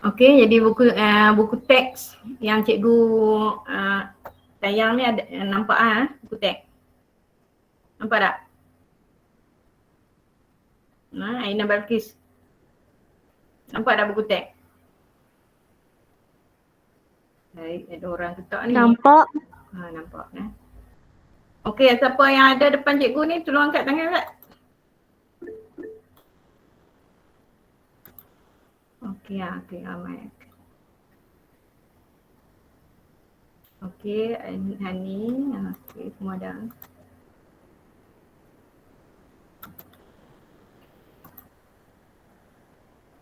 Okey, jadi buku teks yang cikgu tayang ni ada nampak buku teks. Nampak tak? Aina Balkis. Nampak tak buku teks? Baik, ada orang ketak ni. Nampak. Nampak Okey, siapa yang ada depan cikgu ni tolong angkat tangan tak? Okey, okey, ramai. Okey, Hani, okey, semua dah.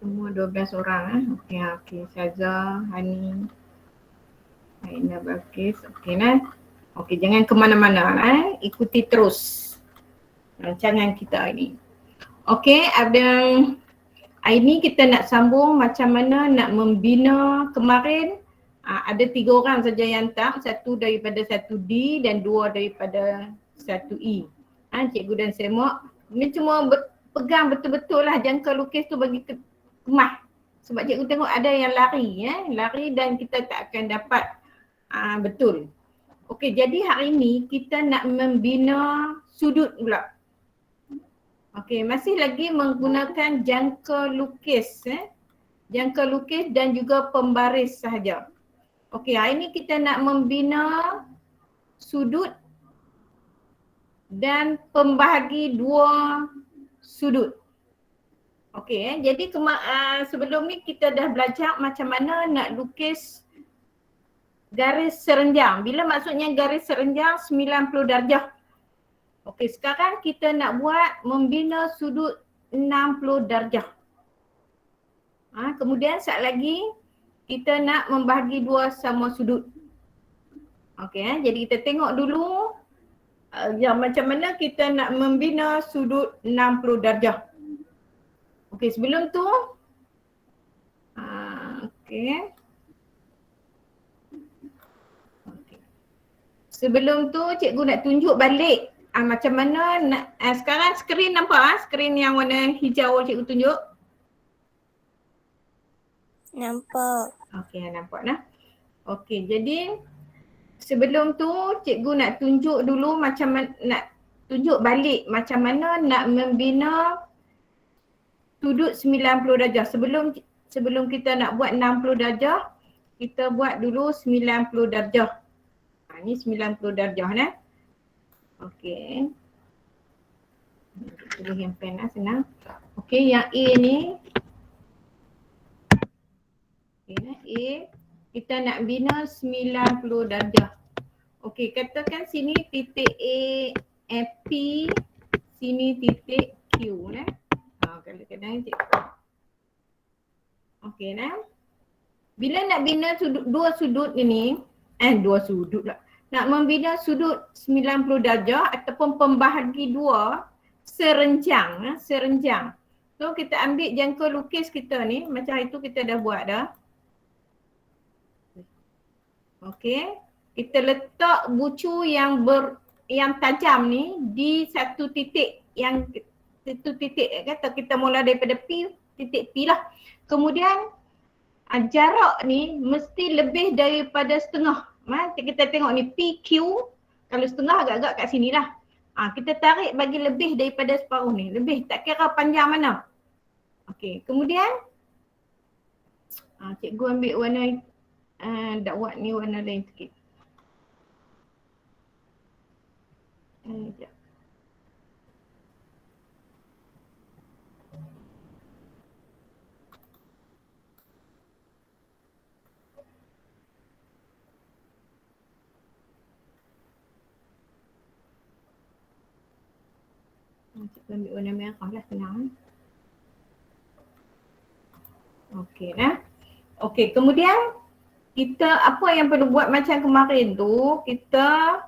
Semua 12 orang Okey, okey, Syazah, Hani, Aina Balkis. Okey Okey, jangan ke mana-mana ikuti terus rancangan kita ini. Okey, hari ni kita nak sambung macam mana nak membina. Kemarin ada 3 orang saja yang tak, 1 daripada 1D dan 2 daripada 1E. Cikgu dan Semok ni cuma pegang betul-betul lah jangka lukis tu bagi kemas. Sebab cikgu tengok ada yang lari dan kita tak akan dapat betul. Okey, jadi hari ni kita nak membina sudut pula. Okey, masih lagi menggunakan jangka lukis. Jangka lukis dan juga pembaris sahaja. Okey, hari ni kita nak membina sudut dan pembahagi 2 sudut. Okey, jadi sebelum ni kita dah belajar macam mana nak lukis garis serenjang. Bila maksudnya garis serenjang 90 darjah. Okey, sekarang kita nak buat membina sudut 60 darjah. Kemudian sekejap lagi kita nak membahagi 2 sama sudut. Okey, jadi kita tengok dulu yang macam mana kita nak membina sudut 60 darjah. Okey, sebelum tu okey. Sebelum tu cikgu nak tunjuk balik macam mana nak sekarang skrin nampak skrin yang warna hijau cikgu tunjuk? Nampak. Okey, nampak Okey, jadi sebelum tu cikgu nak tunjuk dulu macam mana nak tunjuk balik macam mana nak membina sudut 90 darjah. Sebelum kita nak buat 60 darjah, kita buat dulu 90 darjah. Ni 90 darjah Okey. Tulis yang pen senang. Okey, yang A ni. Okey, A kita nak bina 90 darjah. Okey, katakan sini titik A, P, sini titik Q kadang-kadang okey bila nak bina dua sudut ini, dua sudut lah. Nak membina sudut 90 darjah ataupun pembahagi 2 serenjang. So kita ambil jangka lukis kita ni, macam itu kita dah buat dah. Okey, kita letak bucu yang tajam ni di satu titik kata kita mula daripada P, titik P lah. Kemudian jarak ni mesti lebih daripada setengah. Kita tengok ni PQ, kalau setengah agak-agak kat sini lah. Kita tarik bagi lebih daripada separuh ni, lebih tak kira panjang mana. Okey, kemudian cikgu ambil warna dakwat ni warna lain sikit. Sekejap. Cikgu ambil warna merah lah, senang. Okey Okey, kemudian kita apa yang perlu buat macam kemarin tu, kita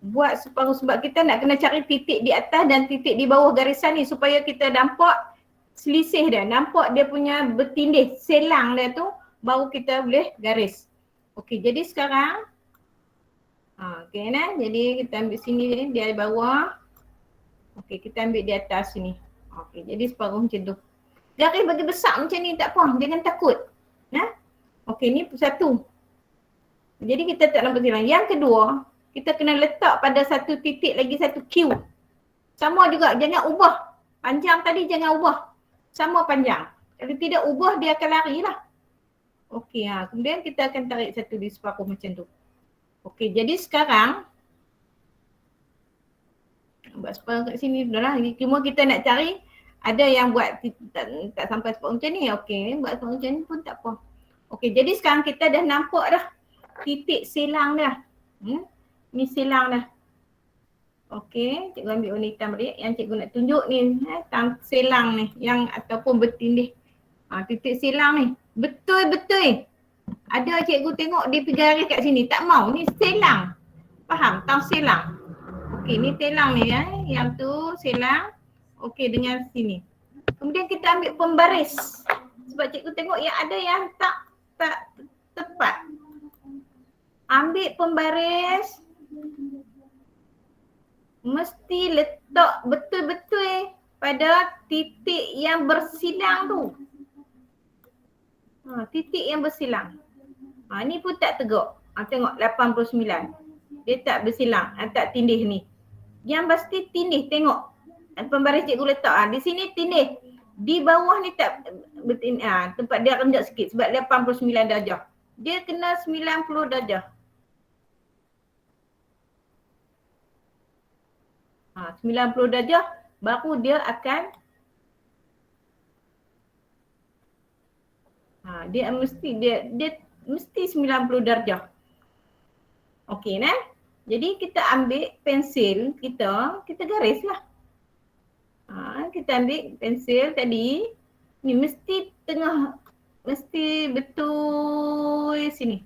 buat separuh sebab kita nak kena cari titik di atas dan titik di bawah garisan ni supaya kita nampak selisih dia, nampak dia punya bertindih, selang dia tu baru kita boleh garis. Okey, jadi sekarang okey jadi kita ambil sini dia di bawah. Okey, kita ambil di atas sini. Okey, jadi separuh macam tu. Garis bagi besar macam ni tak apa, jangan takut. Nah, okey ni satu. Jadi kita tak nampak silang. Yang kedua, kita kena letak pada satu titik lagi satu Q. Sama juga, jangan ubah. Panjang tadi jangan ubah. Sama panjang. Kalau tidak ubah dia akan lari lah. Okey, kemudian kita akan tarik satu di separuh macam tu. Okey, jadi sekarang buat separuh kat sini dah lah. Cuma kita nak cari ada yang buat tak sampai separuh macam ni. Okey, buat separuh macam ni pun tak apa. Okey, jadi sekarang kita dah nampak dah titik silang dah. Ni silang dah. Okey, cikgu ambil warna hitam balik. Yang cikgu nak tunjuk ni, silang ni yang ataupun bertindih. Titik silang ni. Betul-betul. Ada cikgu tengok dia pergi garis kat sini. Tak mau. Ni silang. Faham? Tahu silang? Okey, ni silang ni Yang tu silang. Okey, dengan sini. Kemudian kita ambil pembaris. Sebab cikgu tengok yang ada yang tak tepat. Ambil pembaris. Mesti letak betul-betul pada titik yang bersilang tu. Titik yang bersilang. Ni pun tak tegak. Tengok 89. Dia tak bersilang, tak tindih ni. Yang pasti tindih, tengok. Pembaris cikgu letak. Di sini tindih. Di bawah ni tak bertindih. Tempat dia rendah sikit sebab 89 darjah. Dia kena 90 darjah. 90 darjah baru dia akan dia mesti 90 darjah. Okey nah. Jadi kita ambil pensil kita garislah. Kita ambil pensil tadi ni mesti tengah, mesti betul sini.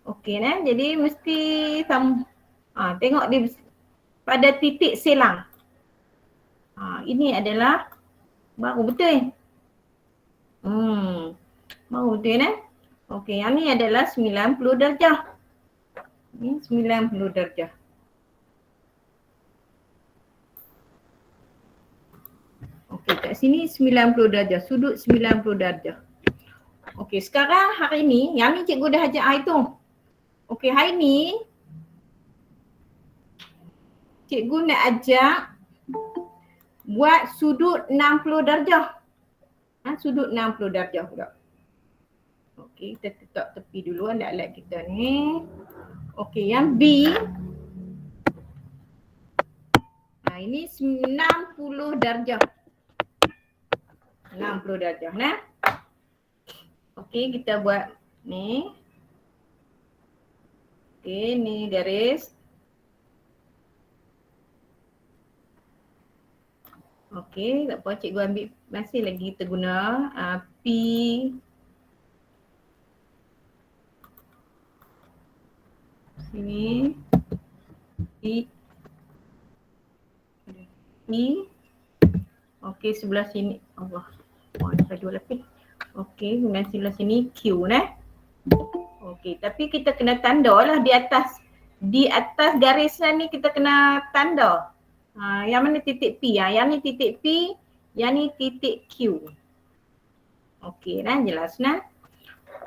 Okey nah, jadi mesti tengok dia pada titik silang. Ini adalah baru betul. Baru betul nah. Okey, yang ni adalah 90 darjah. Ni 90 darjah. Okey, kat sini 90 darjah, sudut 90 darjah. Okey, sekarang hari ni, yang ni cikgu dah ajar hitung. Okey, hari ni cikgu nak ajak buat sudut 60 darjah. Sudut 60 darjah pula. Okey, kita letak tepi dulu alat-alat kita ni. Okey, yang B. Ini 90 darjah. 60 darjah nah. Okey, kita buat ni. Okey, ni garis. Okey, tak apa, cikgu ambil masih lagi kita guna P. Sini. P. Okey, sebelah sini. Allah. Ada dua lapis. Okey, kemudian sebelah sini Q nah. Okey, tapi kita kena tanda lah di atas. Di atas garisan ni kita kena tanda. Yang mana titik P? Yang ni titik P, yang ni titik Q. Okey nah, jelas nah.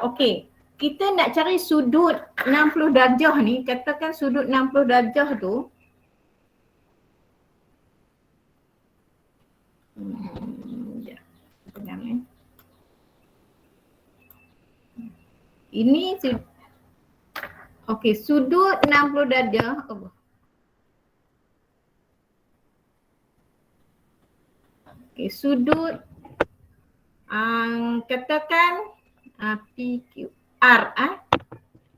Okey, kita nak cari sudut 60 darjah ni. Katakan sudut 60 darjah tu. Ini okey, sudut 60 darjah. Okey, sudut katakan PQ R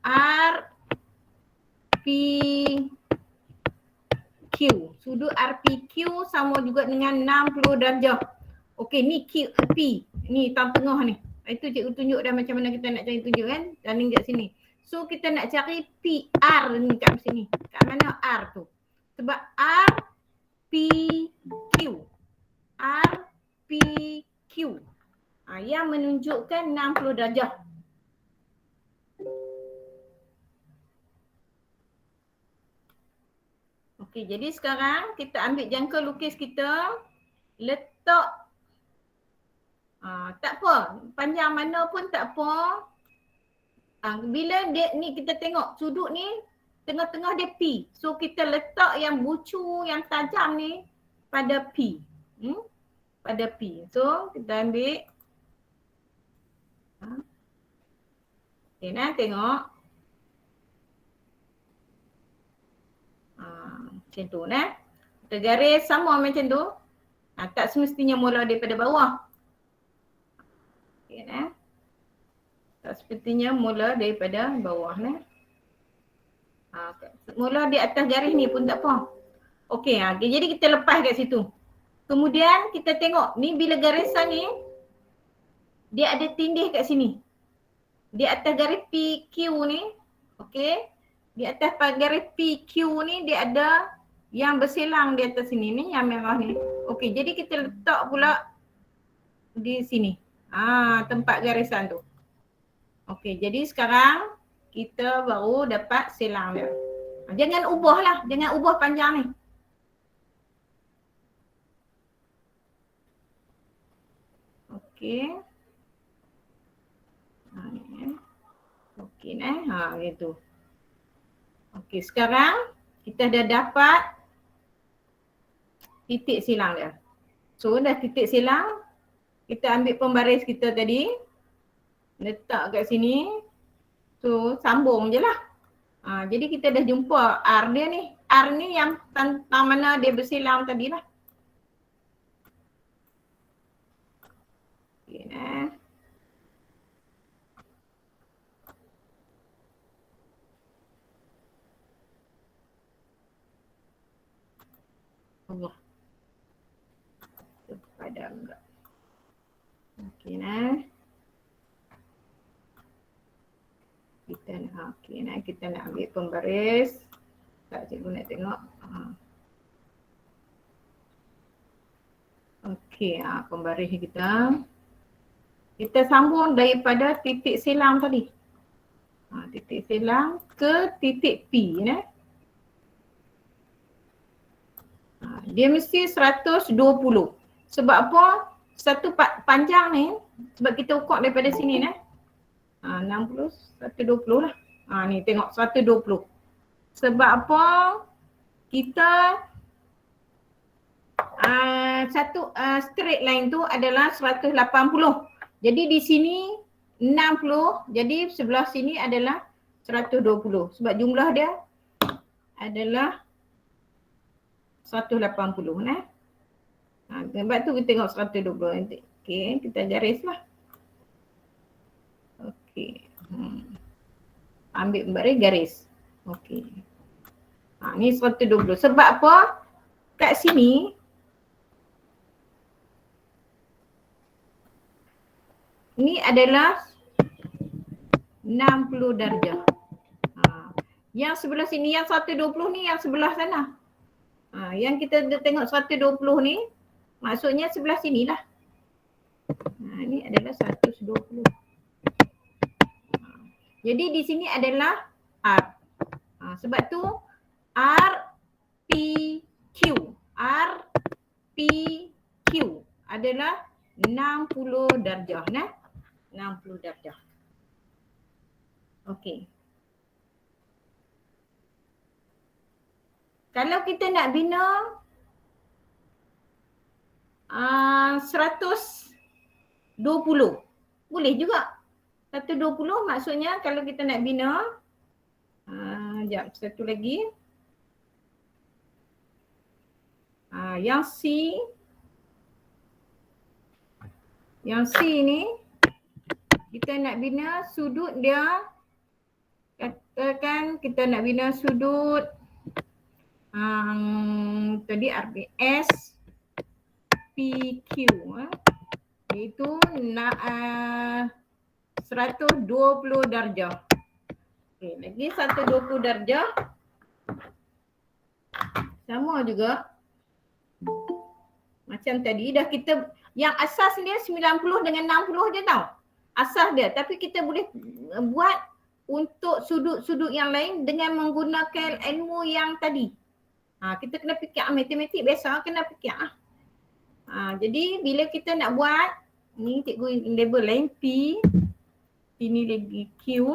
R P Q. Sudut RPQ sama juga dengan 60 darjah. Okey, ni Q P. Ni tengah ni. Itu cikgu tunjuk dah macam mana kita nak cari tunjuk kan. Dan kat sini. So kita nak cari PR ni kat sini. Kat mana R tu? Sebab R P Q. R P Q. Yang menunjukkan 60 darjah. Okey, jadi sekarang kita ambil jangka lukis kita, letak Tak apa, panjang mana pun tak apa. Bila dia ni kita tengok sudut ni tengah-tengah dia P. So kita letak yang bucu yang tajam ni pada P. Pada P. So kita ambil. Okay, tengok. Macam tu Kita garis sama macam tu. Tak semestinya mula daripada bawah. Okay, tak sepertinya mula daripada bawah mula di atas garis ni pun tak apa. Okey, jadi kita lepas kat situ. Kemudian kita tengok ni bila garisan ni dia ada tindih kat sini. Di atas garis PQ ni, okey. Di atas garis PQ ni dia ada yang bersilang di atas sini ni yang merah ni. Okey, jadi kita letak pula di sini. Tempat garisan tu. Okey, jadi sekarang kita baru dapat silang dia. Jangan ubah lah, jangan ubah panjang ni. Okey. Okey gitu. Okey, sekarang kita dah dapat titik silang dia. So dah titik silang, kita ambil pembaris kita tadi, letak kat sini. So sambung je lah. Jadi kita dah jumpa R dia ni. R ni yang tentang mana dia bersilang tadi lah. Okay, Allah. Padam enggak. Okey kita nak ambil pembaris. Tak, cikgu nak tengok. Okey, pembaris kita. Kita sambung daripada titik silang tadi. Titik silang ke titik P dia mesti 120. Sebab apa? Satu panjang ni, sebab kita ukur daripada sini 60, 120 lah. Ni tengok 120. Sebab apa? Kita satu straight line tu adalah 180. Jadi di sini 60, jadi sebelah sini adalah 120. Sebab jumlah dia adalah 180 sebab tu kita tengok 120 nanti. Okey, kita garislah. Okey. Ambil pembaris garis. Okey. Ni 120. Sebab apa? Kat sini ni adalah 60 darjah. Yang sebelah sini yang 120 ni yang sebelah sana. Yang kita tengok 120 ni maksudnya sebelah sini lah. Ni adalah 120. Jadi di sini adalah R. Sebab tu RPQ. RPQ adalah 60 darjah 60 darjah. Okey. Kalau kita nak bina 120, boleh juga. 120 maksudnya kalau kita nak bina, sekejap, satu lagi. Yang C ni, kita nak bina sudut dia, katakan kita nak bina sudut tadi RBS PQ iaitu 120 darjah. Okey, lagi 120 darjah. Sama juga macam tadi dah kita yang asas dia 90 dengan 60 je tau. Asas dia, tapi kita boleh buat untuk sudut-sudut yang lain dengan menggunakan ilmu yang tadi. Kita kena fikir matematik biasa kena fikir. Jadi bila kita nak buat Ni cikgu label lain P. Sini lagi Q.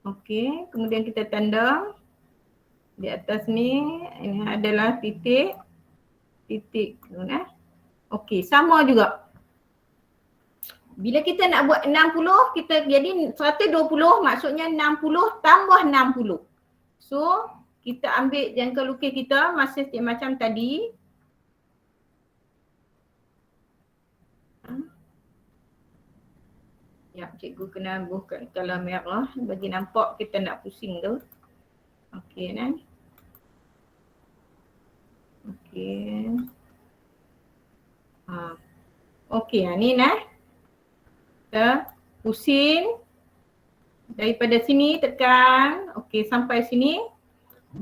Okey, kemudian kita tanda. Di atas ni, ini adalah titik. Titik. Okey, sama juga. Bila kita nak buat 60, kita jadi 120, maksudnya 60 tambah 60. So, kita ambil jangka lukis kita masih macam tadi. Ya, cikgu kena buka color merah bagi nampak kita nak pusing tu. Okey kan? Okey. Okey, ni nah. Kita pusing daripada sini tekan. Okey, sampai sini.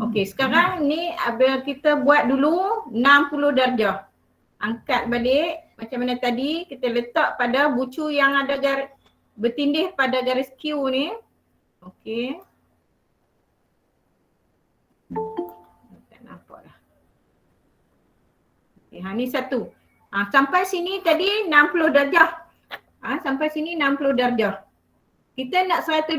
Okey, sekarang ni kita buat dulu 60 darjah. Angkat balik macam mana tadi, kita letak pada bucu yang ada bertindih pada garis Q ni. Okey. Tak nampak dah. Okey, ni satu. Sampai sini tadi 60 darjah. Sampai sini 60 darjah. Kita nak 120.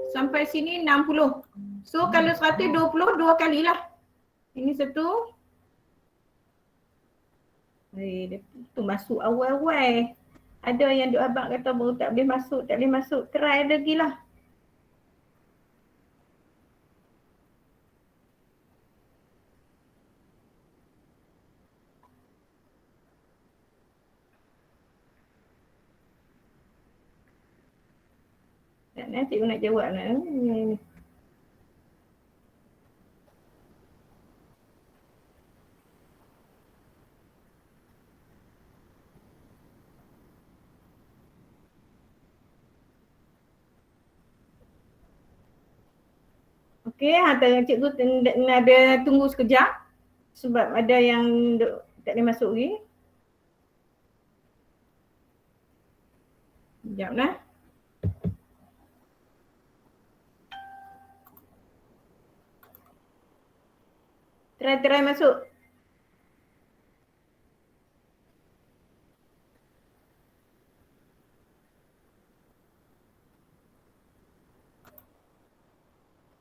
Sampai sini 60. So kalau 120 dua kalilah. Ini satu. Dia tu masuk awal-awal. Ada yang duk abang kata baru tak boleh masuk, tak boleh masuk. Try lagi lah. Cikgu nak jawab lah. Okey, cikgu ada tunggu sekejap sebab ada yang tak boleh masuk lagi. Sekejap lah. Try masuk.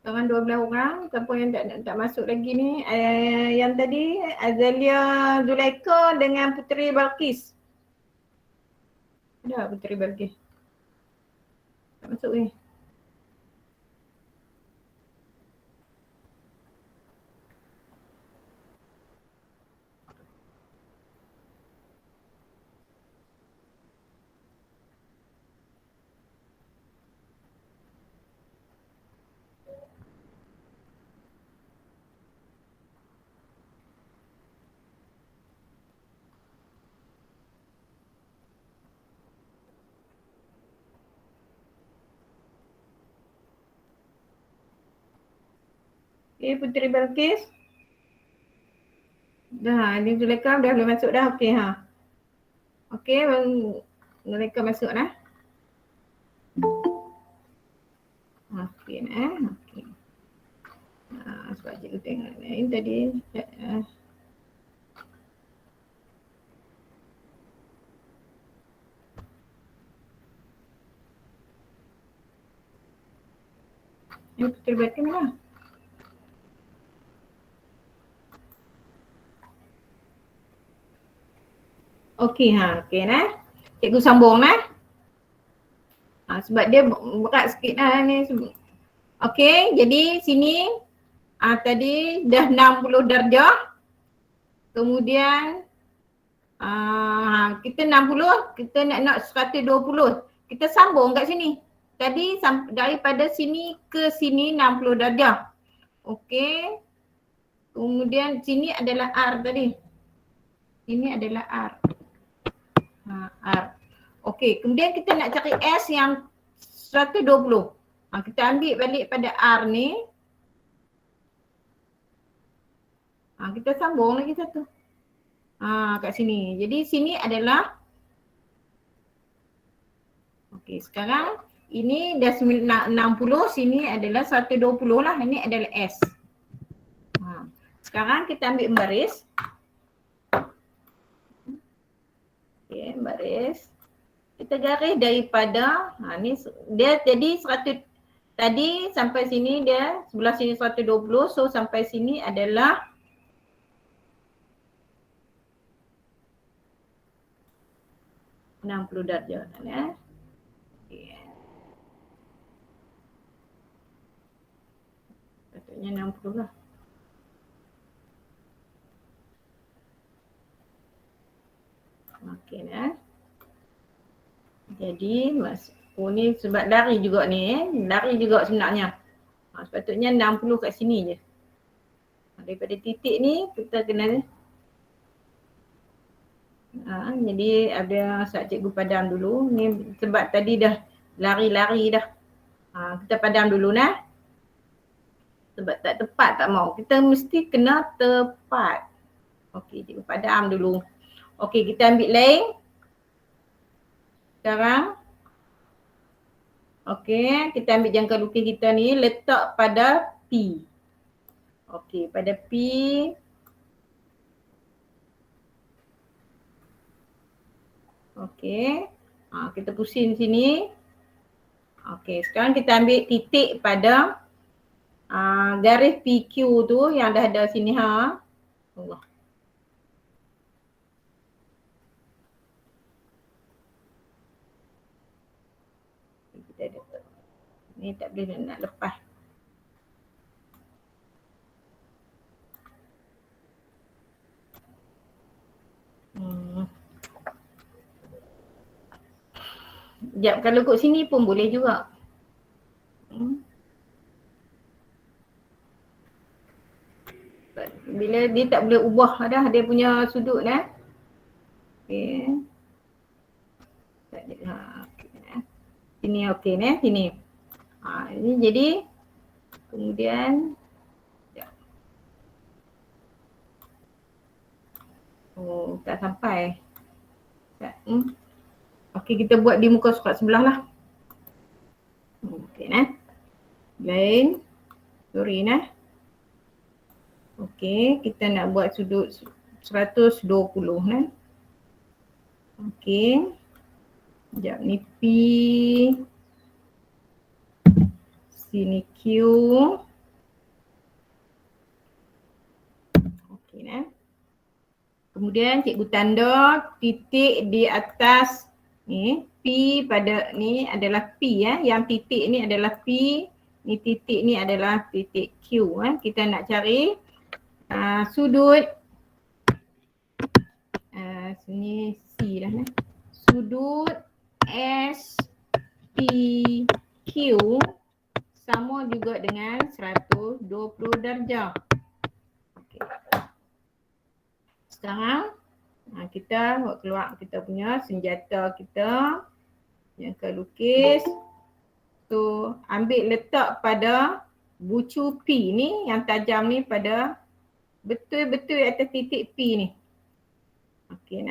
Sekarang 12 orang, siapa yang tak masuk lagi ni? Yang tadi Azalia Zulaika dengan Puteri Balqis. Ada Puteri Balqis? Tak masuk ni. Okay, Puteri Balqis. Dah, ni Zulaika dah boleh masuk dah. Okey Okey, Zulaika masuk dah. Okey okey. Sebab cikgu tengok ni tadi. Ini Puteri Balqis mana? Okey okey Cikgu sambung sebab dia berat sikit ni. Okey, jadi sini tadi dah 60 darjah. Kemudian kita 60, kita nak 120. Kita sambung kat sini. Tadi daripada sini ke sini 60 darjah. Okey. Kemudian sini adalah R tadi. Ini adalah R. R. Okey, kemudian kita nak cari S yang 120. Kita ambil balik pada R ni. Kita sambung lagi satu. Kat sini. Jadi sini adalah okey, sekarang ini dah 60, sini adalah 120 lah. Ini adalah S. Sekarang kita ambil baris. Okey, baris. Kita garis daripada ni dia jadi 100 tadi sampai sini dia sebelah sini 120, so sampai sini adalah 60 darjah kan ya. Okey. Patutnya 60 lah. Okey ya. Jadi ni sebab lari juga ni lari juga sebenarnya. Sepatutnya 60 kat sini je. Daripada titik ni kita kena jadi ada saat cikgu padam dulu. Ni sebab tadi dah lari-lari dah. Kita padam dulu nah. Sebab tak tepat tak mau. Kita mesti kena tepat. Okey, cikgu padam dulu. Okey, kita ambil lain. Sekarang okey, kita ambil jangka lukis kita ni letak pada P. Okey, pada P. Okey. Kita pusing sini. Okey, sekarang kita ambil titik pada garis PQ tu yang dah ada sini Allah. Kita letak. Ni tak boleh nak lepas. Sekejap, kalau kat sini pun boleh juga. Bila dia tak boleh ubah dah dia punya sudut dah. Okey. Sini okey ni, sini. Ini jadi kemudian tak sampai. Okey, kita buat di muka surat sebelah lah. Okey lain. Sorry Okey, kita nak buat sudut 120 Okey. Sekejap ni P. Sini Q. Okey Kemudian cikgu tanda titik di atas ni P pada ni adalah P yang titik ni adalah P, ni titik ni adalah titik Q Kita nak cari sudut sini C lah sudut SPQ sama juga dengan 120 darjah. Okay. Sekarang kita buat keluar kita punya senjata kita yang akan lukis. So ambil letak pada bucu P ni yang tajam ni pada betul-betul atas titik P ni. Okey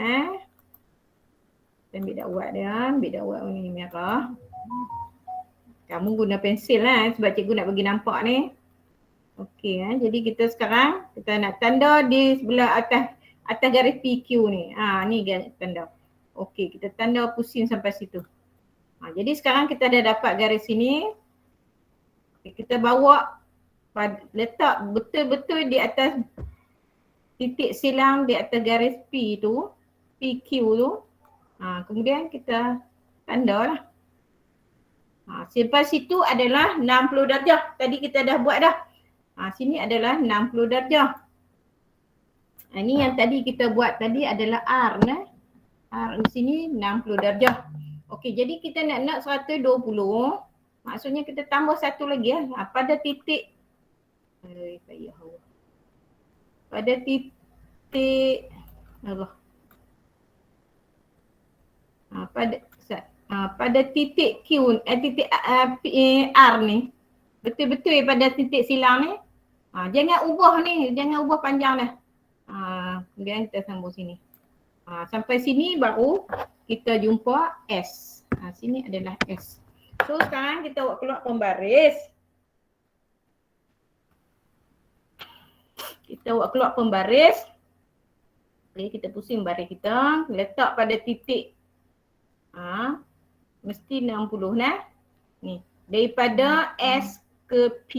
Kita ambil dakwat warna merah. Kamu guna pensil lah sebab cikgu nak bagi nampak ni. Okey jadi kita sekarang kita nak tanda di sebelah atas garis PQ ni. Ni garis tanda. Okey, kita tanda pusing sampai situ. Jadi sekarang kita dah dapat garis sini. Kita bawa letak betul-betul di atas titik silang di atas garis P tu, PQ tu. Kemudian kita tanda lah. Sampai situ adalah 60 darjah. Tadi kita dah buat dah. Sini adalah 60 darjah. Ini yang tadi kita buat tadi adalah R R di sini 60 darjah. Okey, jadi kita nak 120. Maksudnya kita tambah satu lagi pada titik pada titik pada titik Q titik R ni betul-betul pada titik silang ni. Jangan ubah panjang dah. Kemudian kita sambung sini. Sampai sini baru kita jumpa S. Sini adalah S. So sekarang kita buat keluar pembaris. Kita buat keluar pembaris. Okay, kita pusing baris kita, letak pada titik. Mesti 60 nah. Ni, daripada S ke P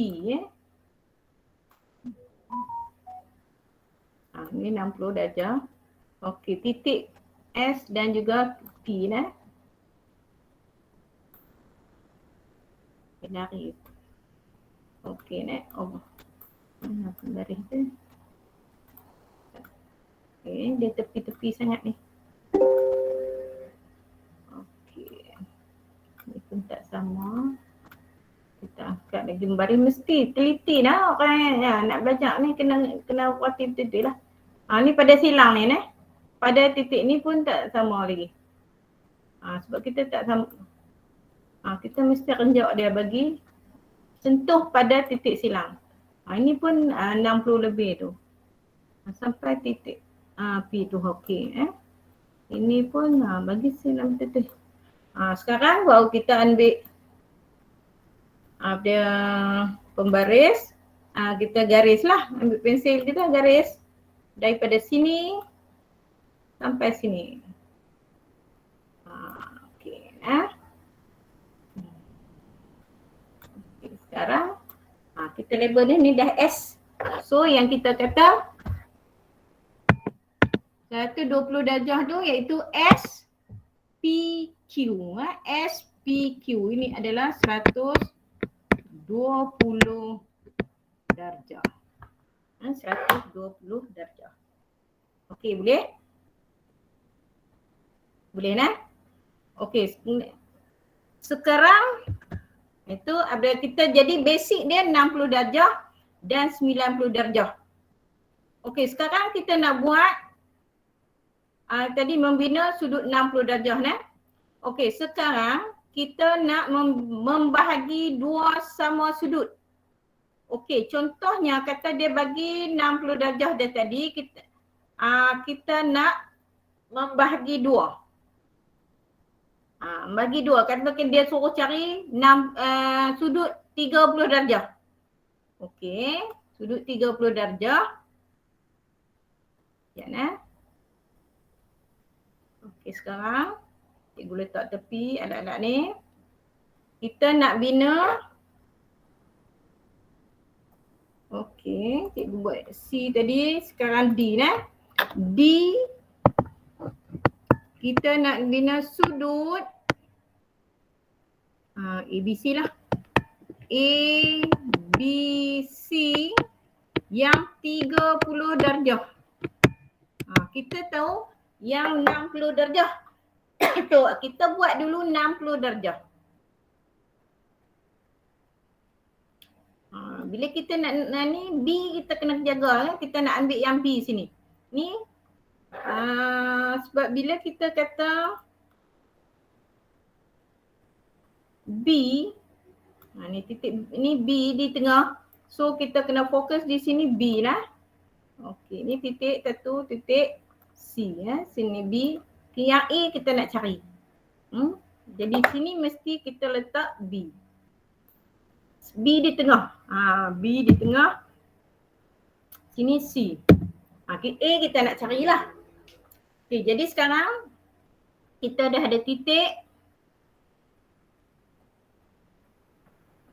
ni 60 darjah. Okey, titik S dan juga P nah. Lari. Okey nah. Oh. Garis tu. Okey, dia tepi-tepi sangat ni. Okey. Ni pun tak sama. Kita angkat lagi baris, mesti teliti lah orang nak belajar ni, kena kuatir betul-betul lah. Ni pada silang ni nah. Pada titik ni pun tak sama lagi. Sebab kita tak sama. Kita mesti renjak dia bagi sentuh pada titik silang. Ini pun 60 lebih tu. Sampai titik P tu okey. Ini pun bagi silang betul-betul. Sekarang baru kita ambil dia pembaris. Kita garis lah. Ambil pensil kita garis. Daripada sini sampai sini. Okey. Sekarang kita label ni dah S. So yang kita kata 120 darjah tu iaitu SPQ. SPQ ini adalah 120 darjah. 120 darjah. Okey, boleh? Boleh nah? Okey. Sekarang itu apabila kita jadi basic dia 60 darjah dan 90 darjah. Okey, sekarang kita nak buat tadi membina sudut 60 darjah nah. Okey, sekarang kita nak membahagi dua sama sudut. Okey, contohnya kata dia bagi 60 darjah dia tadi, kita nak membahagi dua. Bagi dua, katakan dia suruh cari sudut 30 darjah. Okey, sudut 30 darjah. Ya nah. Okey, sekarang cikgu letak tepi alat-alat ni. Kita nak bina. Okey, cikgu buat C tadi, sekarang D nah. D, kita nak bina sudut ABC lah. ABC yang 30 darjah. Kita tahu yang 60 darjah. So, kita buat dulu 60 darjah. Bila kita nak ni B, kita kena jaga. Kita nak ambil yang B sini. Ni sebab bila kita kata B, ni titik ni B di tengah. So kita kena fokus di sini B lah. Okey, ni titik satu titik C sini B. Yang A kita nak cari. Jadi sini mesti kita letak B. B di tengah. B di tengah. Sini C. A kita nak carilah. Okey, jadi sekarang kita dah ada titik.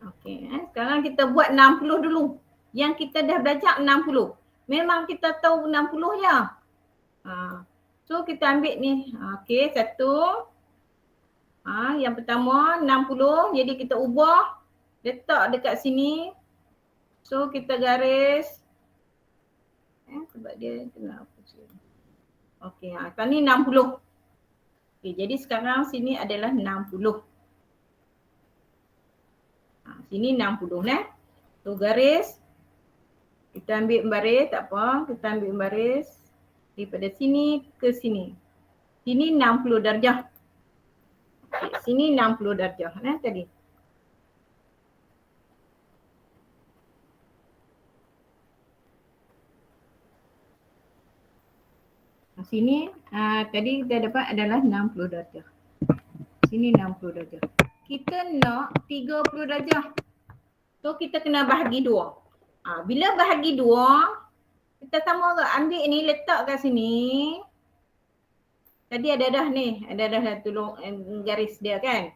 Okey, sekarang kita buat 60 dulu. Yang kita dah belajar 60. Memang kita tahu 60 je. So kita ambil ni. Okey, satu. Yang pertama 60. Jadi kita ubah. Letak dekat sini. So kita garis. Sebab dia tengah apa je. Okey, sekarang ni 60. Okey, jadi sekarang sini adalah 60. Sini 60 nah. So garis. Kita ambil baris, tak apa. Kita ambil baris. Daripada sini ke sini. Sini 60 darjah. Okay, sini 60 darjah nah tadi. Sini tadi kita dapat adalah 60 darjah. Sini 60 darjah. Kita nak 30 darjah. So kita kena bahagi dua. Bila bahagi dua, Kita sama ke ambil ni letak kat sini. Tadi ada dah ni, ada dah tolong garis dia kan.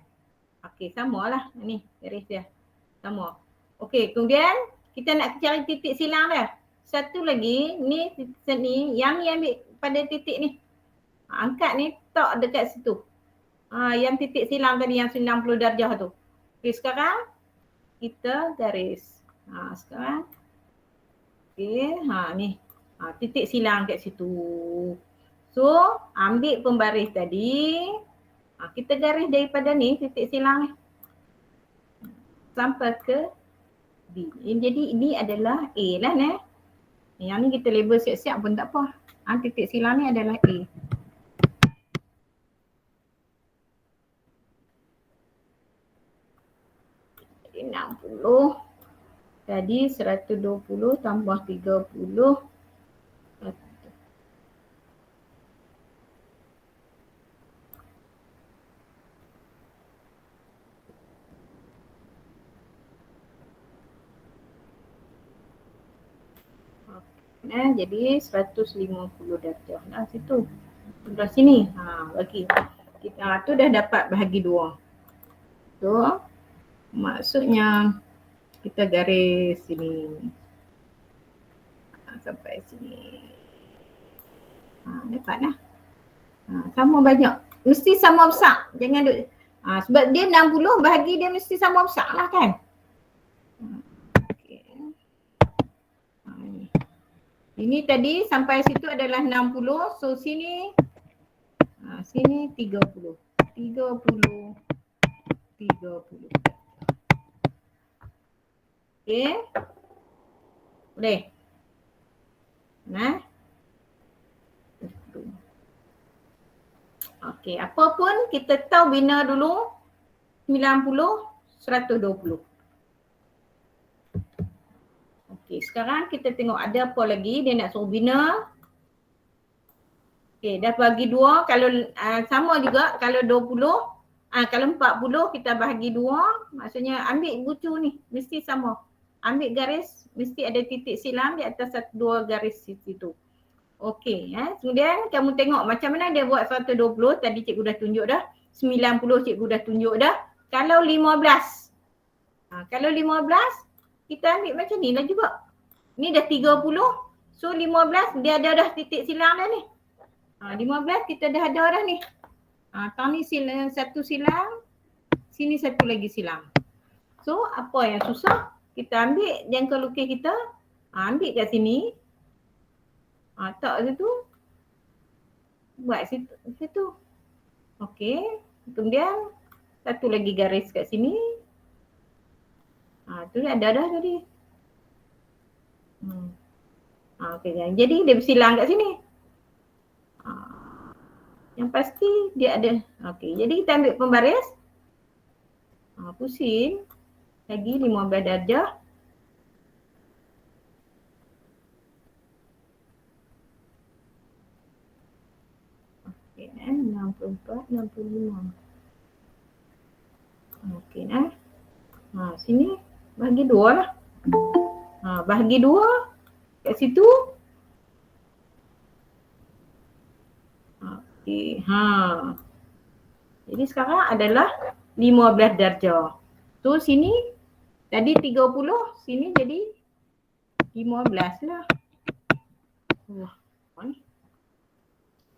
Okey, samalah ni garis dia. Sama. Okey, kemudian kita nak cari titik silang dia. Satu lagi ni titik ni yang ni ambil pada titik ni. Angkat ni tak dekat situ. Yang titik silang tadi yang 90 darjah tu. Okey, sekarang kita garis. Sekarang okey, ni. Titik silang kat situ. So, ambil pembaris tadi. Kita garis daripada ni titik silang ni. Sampai ke B. Jadi ini adalah A lah ni. Yang ni kita label siap-siap pun tak apa. Titik silang ni adalah A. Jadi 60. Tadi 120 tambah 30. Jadi 150 darjah lah situ. Sebelah sini. Bagi. Tu dah dapat bahagi 2. So, maksudnya kita garis sini. Sampai sini. Dapat lah. Sama banyak. Mesti sama besar. Jangan duduk. Sebab dia 60 bahagi dia mesti sama besar lah kan. Ini tadi sampai situ adalah 60. So sini sini 30. 30. Okey. Boleh. Okey, apa pun kita tahu bina dulu 90, 120. Okey, sekarang kita tengok ada apa lagi dia nak suruh bina. Okey, dah bagi 2. Kalau sama juga kalau 20, kalau 40 kita bahagi 2, maksudnya ambil bucu ni mesti sama. Ambil garis mesti ada titik silang di atas 2 garis situ. Okey, kemudian kamu tengok macam mana dia buat 120, tadi cikgu dah tunjuk dah. 90 cikgu dah tunjuk dah. Kalau 15. Kalau 15 kita ambil macam ni lah juga. Ni dah 30. So 15 dia ada dah titik silang dah ni. 15 kita dah ada dah ni. Tang ni satu silang. Sini satu lagi silang. So apa yang susah? Kita ambil jangka lukis kita. Ambil kat sini. Tak situ. Buat situ. Okey. Kemudian satu lagi garis kat sini. Tu ada dah tadi. Okey, jadi dia bersilang kat sini. Yang pasti dia ada. Okey, jadi kita ambil pembaris. Pusing. Lagi 15 darjah. Okey, 64, 65. Okey, sini bahagi 2 lah. Bahagi 2 kat situ. Okey, jadi sekarang adalah 15 darjah. So sini tadi 30, sini jadi 15 lah. Ni.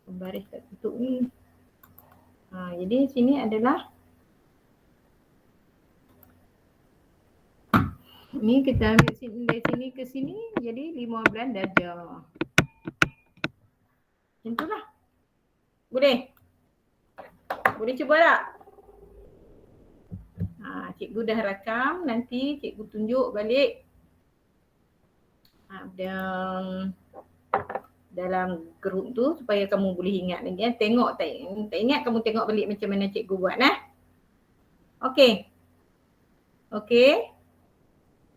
Pembaris kat tutup ni. Jadi sini adalah ni kita ambil dari sini ke sini jadi 15 darjah. Macam tu lah. Boleh? Boleh cuba tak? Cikgu dah rakam, nanti cikgu tunjuk balik dalam grup tu supaya kamu boleh ingat lagi. Tengok tak ingat kamu tengok balik macam mana cikgu buat Okey. Okey.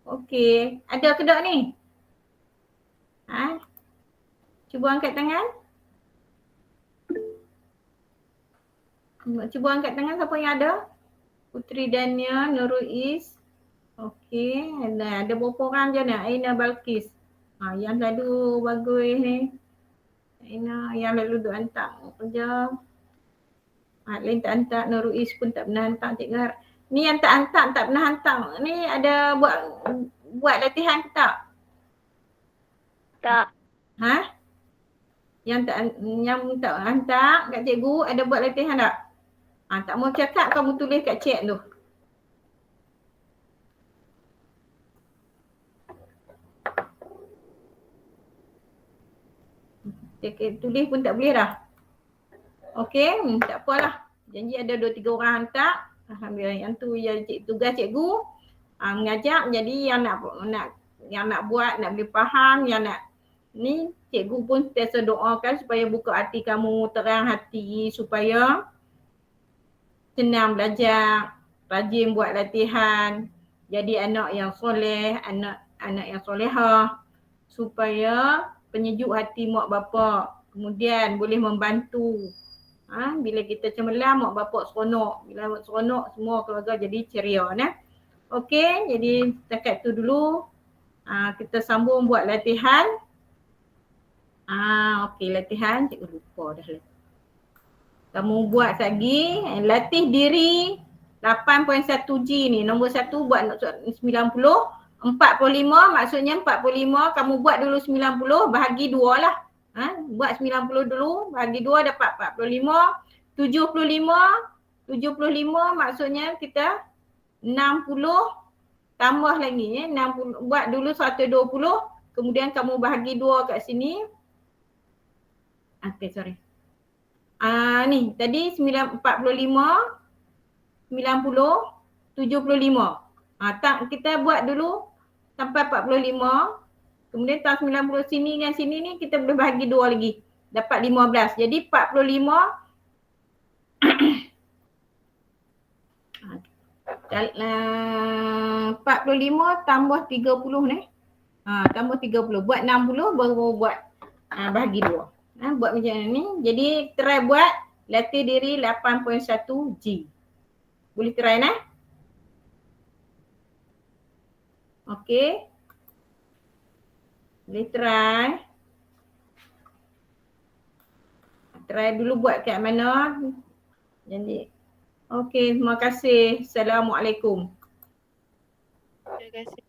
Okey, ada ke tak ni? Cuba angkat tangan. Cuba angkat tangan siapa yang ada? Putri Dania, Nurul Is. Okey, ada berapa orang je nak? Aina Balkis. Yang lalu bagus ni. Ina yang lalu duk hantar kerja. Lain tak hantar, Nuruis pun tak pernah hantar Cik Gar. Ni yang tak hantar, tak pernah hantar. Ni ada buat latihan ke tak? Tak. Ha? Yang tak hantar kat cikgu ada buat latihan tak? Tak mau cakap kamu tulis kat chat tu. Tulis pun tak boleh dah. Okey, tak apalah. Janji ada 2-3 orang hantar. Alhamdulillah, yang tu yang tugas cikgu mengajar. Jadi yang nak buat, nak boleh faham, yang nak ni cikgu pun sentiasa doakan supaya buka hati kamu, terang hati supaya senang belajar, rajin buat latihan, jadi anak yang soleh, anak yang solehah, supaya penyejuk hati mak bapak, kemudian boleh membantu. Bila kita cemerlang, mak bapak seronok. Bila seronok, semua keluarga jadi ceria. Okey, jadi setakat tu dulu. Kita sambung buat latihan. Okey, latihan. Cikgu lupa dah. Kamu buat lagi, latih diri 8.1G ni. Nombor 1 buat 90. 45 maksudnya 45, kamu buat dulu 90, bahagi 2 lah. Buat 90 dulu, bahagi 2 dapat 45. 75 maksudnya kita 60 tambah lagi 60, buat dulu 120, kemudian kamu bahagi 2 kat sini. Okey, sorry. Ni tadi 45, 90, 75. Kita buat dulu sampai 45. Kemudian tahun 90 sini dengan sini ni kita boleh bahagi 2 lagi. Dapat 15. Jadi 45 45 tambah 30 ni. Tambah 30. Buat 60 baru buat bahagi 2. Buat macam ni. Jadi try buat latih diri 8.1G. Boleh try nah? Okey. Boleh try. Try dulu buat kat mana. Jadi okey, terima kasih. Assalamualaikum. Terima kasih.